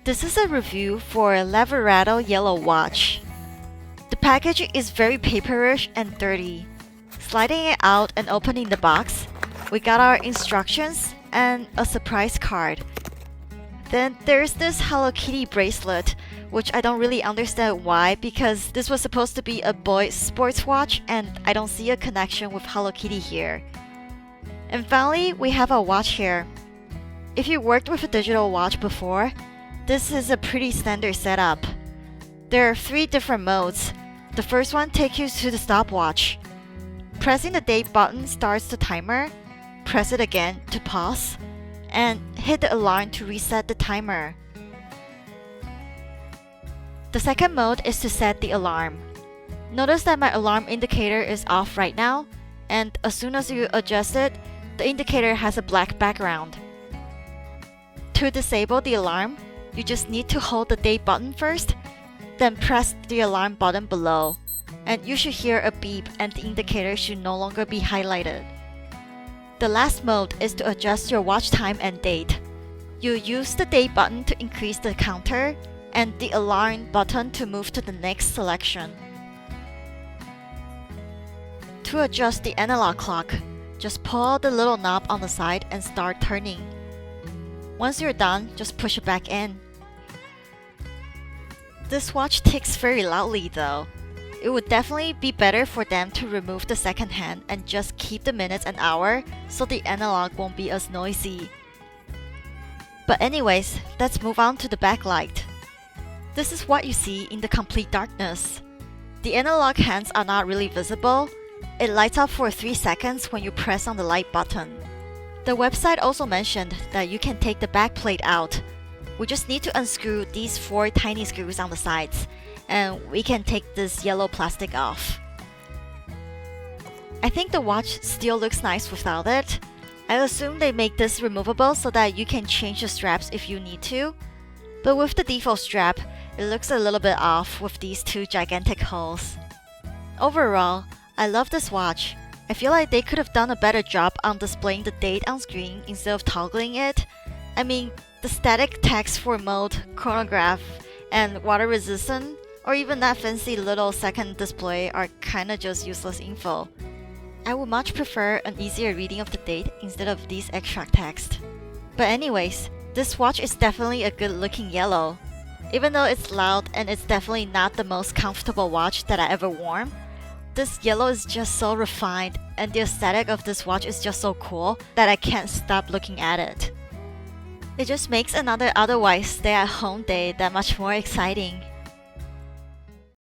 This is a review for Lavaredo yellow watch. The package is very paperish and dirty. Sliding it out and opening the box, we got our instructions and a surprise card. Then there's this Hello Kitty bracelet, which I don't really understand why, because this was supposed to be a boy's sports watch and I don't see a connection with Hello Kitty here. And finally, we have a watch here. If you worked with a digital watch before, this is a pretty standard setup. There are 3 different modes. The first one takes you to the stopwatch. Pressing the date button starts the timer, press it again to pause, and hit the alarm to reset the timer. The second mode is to set the alarm. Notice that my alarm indicator is off right now, and as soon as you adjust it, the indicator has a black background. To disable the alarm, you just need to hold the date button first, then press the alarm button below, and you should hear a beep and the indicator should no longer be highlighted. The last mode is to adjust your watch time and date. You use the date button to increase the counter and the alarm button to move to the next selection. To adjust the analog clock, just pull out the little knob on the side and start turning. Once you're done, just push it back in. This watch ticks very loudly though. It would definitely be better for them to remove the second hand and just keep the minutes and hour so the analog won't be as noisy. But anyways, let's move on to the backlight. This is what you see in the complete darkness. The analog hands are not really visible. It lights up for 3 seconds when you press on the light button. The website also mentioned that you can take the backplate out. We just need to unscrew these 4 tiny screws on the sides, and we can take this yellow plastic off. I think the watch still looks nice without it. I assume they make this removable so that you can change the straps if you need to. But with the default strap, it looks a little bit off with these 2 gigantic holes. Overall, I love this watch. I feel like they could have done a better job on displaying the date on screen instead of toggling it. I mean, the static text for mode, chronograph, and water resistant, or even that fancy little second display are kinda just useless info. I would much prefer an easier reading of the date instead of these extra text. But anyways, this watch is definitely a good looking yellow. Even though it's loud and it's definitely not the most comfortable watch that I ever worn, this yellow is just so refined and the aesthetic of this watch is just so cool that I can't stop looking at it. It just makes another otherwise stay-at-home day that much more exciting.